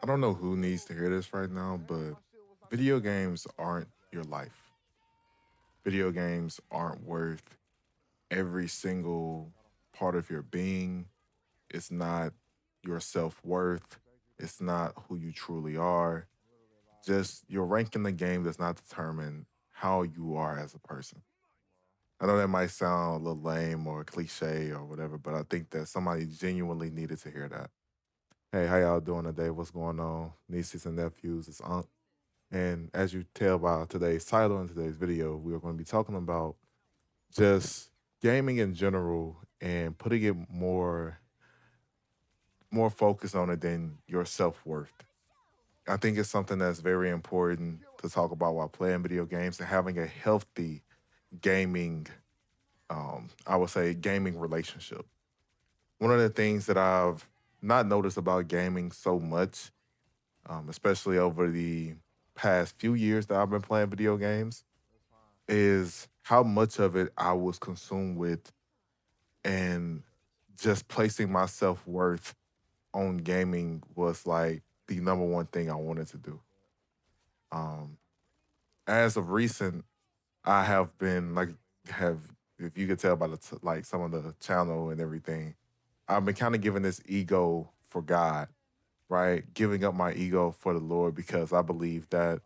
I don't know who needs to hear this right now, but video games aren't your life. Video games aren't worth every single part of your being. It's not your self worth. It's not who you truly are. Just your rank in the game does not determine how you are as a person. I know that might sound a little lame or cliche or whatever, but I think that somebody genuinely needed to hear that. Hey, how y'all doing today? What's going on? Nieces and nephews, it's Unc. And as you tell by today's title and today's video, we are going to be talking about just gaming in general and putting it more focus on it than your self-worth. I think it's something that's very important to talk about while playing video games and having a healthy gaming I would say gaming relationship. One of the things that I've not noticed about gaming so much, especially over the past few years that I've been playing video games, is how much of it I was consumed with and just placing my self worth on gaming was like the number one thing I wanted to do. Um, as of recent, I have been like have if you could tell by like some of the channel and everything, I've been kind of giving this ego for God, right? Giving up my ego for the Lord because I believe that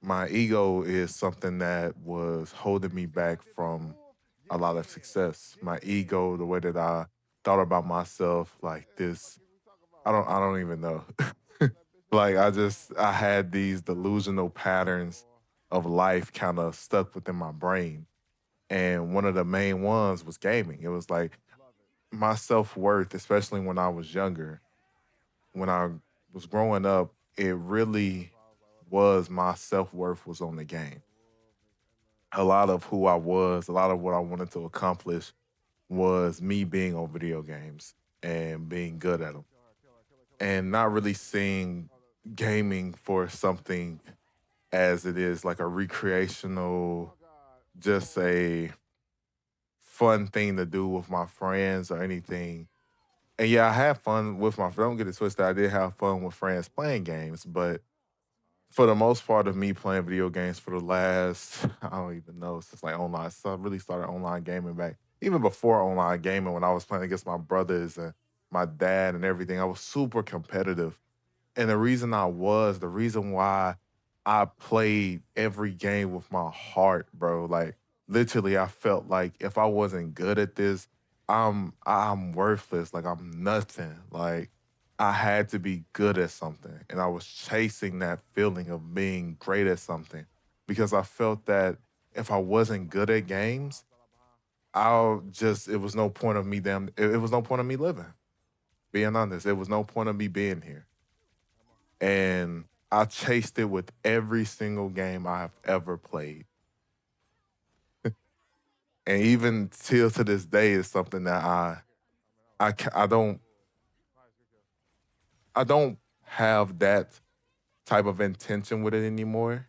my ego is something that was holding me back from a lot of success. My ego, the way that I thought about myself, like this, I don't even know. Like I had these delusional patterns of life kind of stuck within my brain. And one of the main ones was gaming. It was like my self-worth, especially when I was younger, when I was growing up, it really was my self-worth was on the game. A lot of who I was, a lot of what I wanted to accomplish was me being on video games and being good at them and not really seeing gaming for something as it is like a recreational, just a fun thing to do with my friends or anything. And yeah, I had fun with my friends. Don't get it twisted. I did have fun with friends playing games, but for the most part of me playing video games for the last, I don't even know, since like online. So I really started online gaming back even before online gaming when I was playing against my brothers and my dad and everything. I was super competitive. And the reason why I played every game with my heart, bro. Like literally, I felt like if I wasn't good at this, I'm worthless. Like I'm nothing. Like I had to be good at something. And I was chasing that feeling of being great at something because I felt that if I wasn't good at games, it was no point of me it was no point of me living. Being honest, it was no point of me being here. And I chased it with every single game I have ever played. And even till to this day is something that I ca- I don't have that type of intention with it anymore.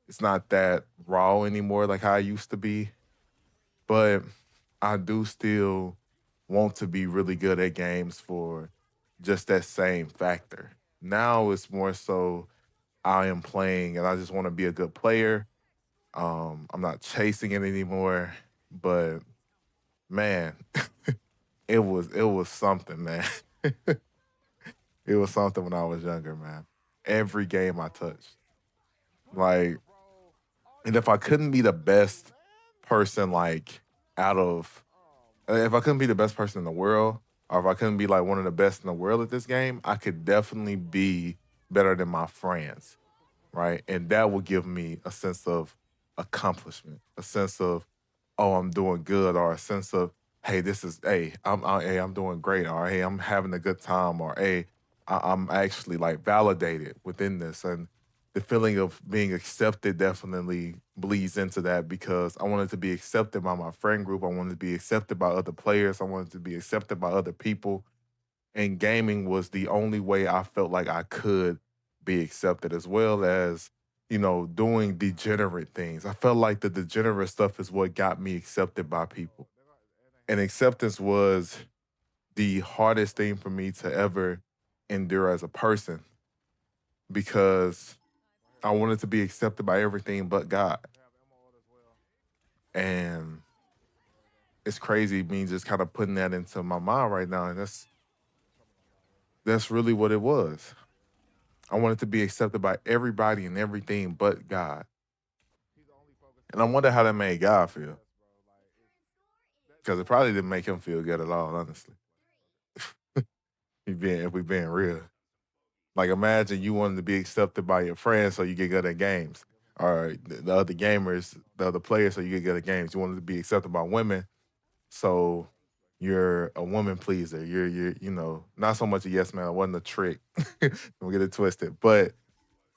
It's not that raw anymore like how I used to be, but I do still want to be really good at games for just that same factor. Now it's more so I am playing and I just want to be a good player. I'm not chasing it anymore, but man, it was something, man. It was something when I was younger, man. Every game I touched, like, and if I couldn't be the best person, like, out of, if I couldn't be the best person in the world, or if I couldn't be like one of the best in the world at this game, I could definitely be better than my friends, right? And that would give me a sense of accomplishment, a sense of, oh, I'm doing good, or a sense of, hey, hey, I'm doing great, or hey, I'm having a good time, or hey, I'm actually like validated within this. And the feeling of being accepted definitely bleeds into that because I wanted to be accepted by my friend group. I wanted to be accepted by other players. I wanted to be accepted by other people. And gaming was the only way I felt like I could be accepted, as well as, doing degenerate things. I felt like the degenerate stuff is what got me accepted by people. And acceptance was the hardest thing for me to ever endure as a person because I wanted to be accepted by everything but God. And it's crazy me just kind of putting that into my mind right now. And that's really what it was. I wanted to be accepted by everybody and everything but God. And I wonder how that made God feel. Because it probably didn't make him feel good at all, honestly. If we being real. Like imagine you wanted to be accepted by your friends so you get good at games. Or the other gamers, the other players so you get good at games. You wanted to be accepted by women, so you're a woman pleaser. You're not so much a yes man. It wasn't a trick. Don't get it twisted. But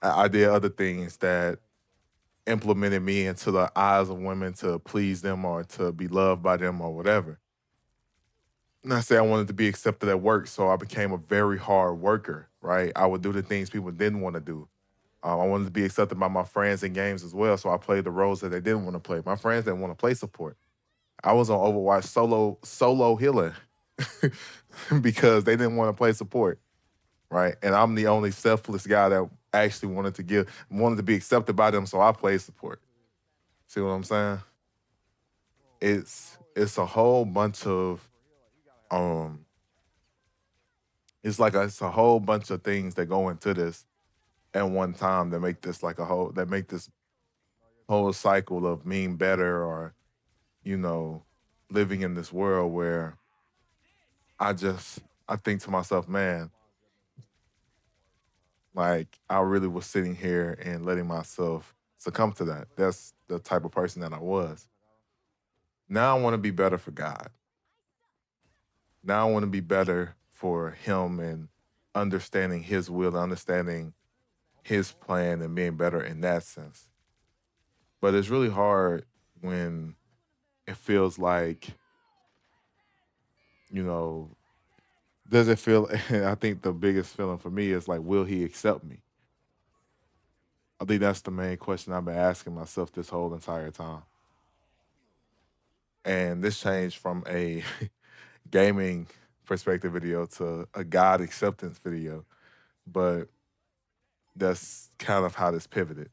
I did other things that implemented me into the eyes of women to please them or to be loved by them or whatever. And I say I wanted to be accepted at work, so I became a very hard worker, right? I would do the things people didn't want to do. I wanted to be accepted by my friends in games as well, so I played the roles that they didn't want to play. My friends didn't want to play support. I was on Overwatch solo healing because they didn't want to play support, right? And I'm the only selfless guy that actually wanted to be accepted by them, so I played support. See what I'm saying? It's a whole bunch of um it's a whole bunch of things that go into this at one time that make this that make this whole cycle of being better or you know living in this world where I think to myself, man, like I really was sitting here and letting myself succumb to that. That's the type of person that I was. Now I want to be better for God. Now I want to be better for him and understanding his will, understanding his plan and being better in that sense. But it's really hard when it feels like, you know, does it feel I think the biggest feeling for me is like, will he accept me? I think that's the main question I've been asking myself this whole entire time. And this changed from a gaming perspective video to a God acceptance video. But that's kind of how this pivoted.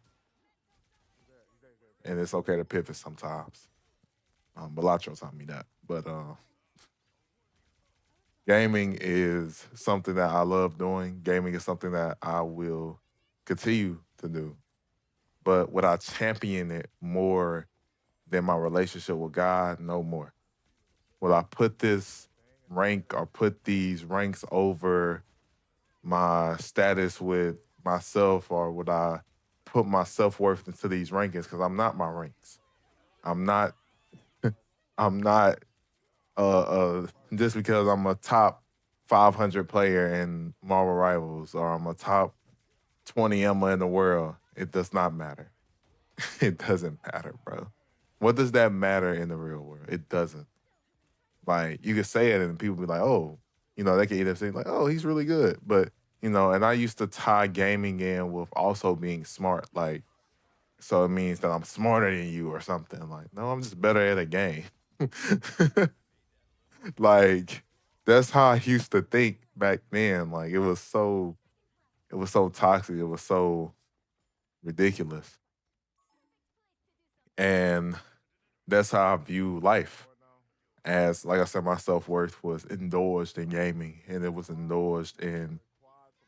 And it's okay to pivot sometimes. Belacho taught me that. But gaming is something that I love doing. Gaming is something that I will continue to do. But would I champion it more than my relationship with God? No more. Will I put this rank or put these ranks over my status with myself, or would I put my self worth into these rankings? Because I'm not my ranks. I'm not. I'm not. Just because I'm a top 500 player in Marvel Rivals, or I'm a top 20 Emma in the world, it does not matter. It doesn't matter, bro. What does that matter in the real world? It doesn't. Like you could say it and people be like, oh, they can either say like, oh, he's really good. But, and I used to tie gaming in with also being smart. Like, so it means that I'm smarter than you or something. Like, no, I'm just better at a game. Like, that's how I used to think back then. Like it was so toxic. It was so ridiculous. And that's how I view life. As like I said, my self worth was indulged in gaming, and it was indulged in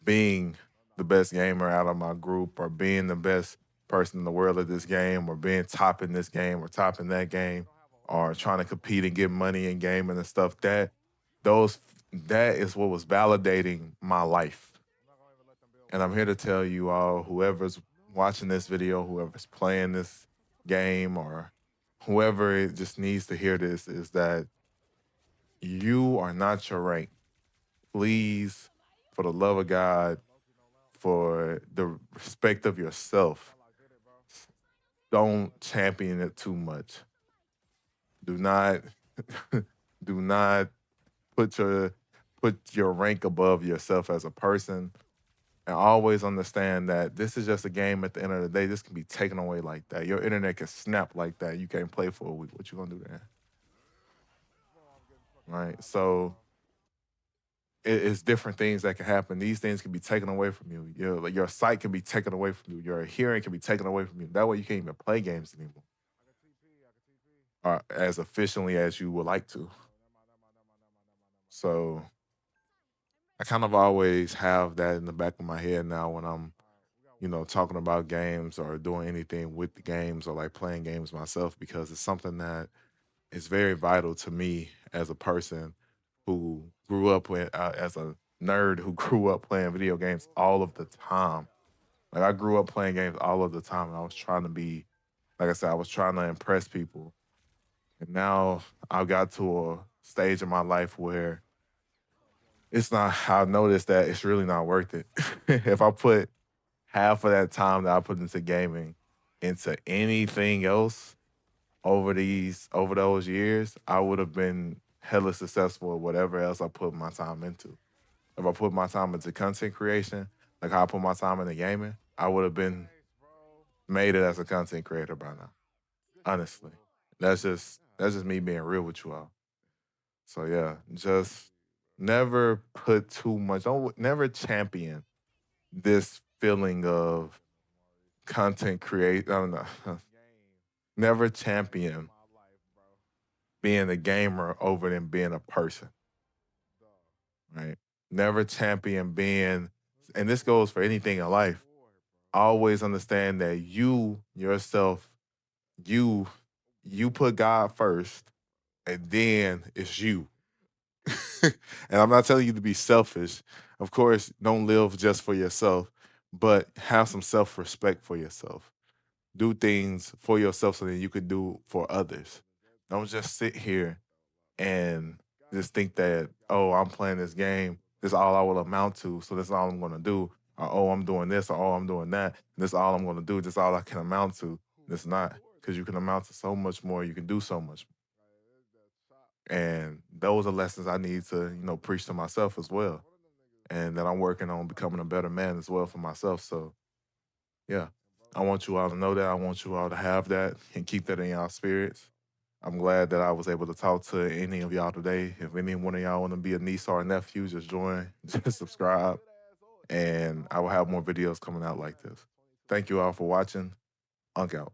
being the best gamer out of my group, or being the best person in the world at this game, or being top in this game or top in that game, or trying to compete and get money in gaming and stuff. Those that is what was validating my life. And I'm here to tell you all, whoever's watching this video, whoever's playing this game, or whoever it just needs to hear this, is that you are not your rank. Please, for the love of God, for the respect of yourself, don't champion it too much. Do not do not put your rank above yourself as a person. And always understand that this is just a game. At the end of the day, this can be taken away like that. Your internet can snap like that. You can't play for a week. What you gonna do then? Right? So it's different things that can happen. These things can be taken away from you. Your sight can be taken away from you. Your hearing can be taken away from you. That way, you can't even play games anymore, or as efficiently as you would like to. So I kind of always have that in the back of my head now when I'm, talking about games or doing anything with the games or like playing games myself, because it's something that is very vital to me as a person who grew up with, as a nerd who grew up playing video games all of the time. Like I grew up playing games all of the time, and I was trying to be, like I said, I was trying to impress people. And now I got to a stage in my life where it's not. I noticed that it's really not worth it. If I put half of that time that I put into gaming into anything else over those years, I would have been hella successful at whatever else I put my time into. If I put my time into content creation, like how I put my time into gaming, I would have been made it as a content creator by now. Honestly. That's just me being real with you all. So yeah, just never put too much, don't never champion this feeling of content create I don't know. Never champion being a gamer over than being a person, right? Never champion being, and this goes for anything in life. Always understand that you yourself, you you put God first, and then it's you. And I'm not telling you to be selfish. Of course, don't live just for yourself, but have some self-respect for yourself. Do things for yourself so that you could do for others. Don't just sit here and just think that, oh, I'm playing this game. This is all I will amount to. So this is all I'm going to do. Or, oh, I'm doing this. Or, oh, I'm doing that. And this is all I'm going to do. This is all I can amount to. It's not, because you can amount to so much more. You can do so much. And those are lessons I need to, preach to myself as well. And that I'm working on becoming a better man as well for myself. So, yeah, I want you all to know that. I want you all to have that and keep that in y'all spirits. I'm glad that I was able to talk to any of y'all today. If any one of y'all want to be a niece or a nephew, just join, just subscribe, and I will have more videos coming out like this. Thank you all for watching. Unk out.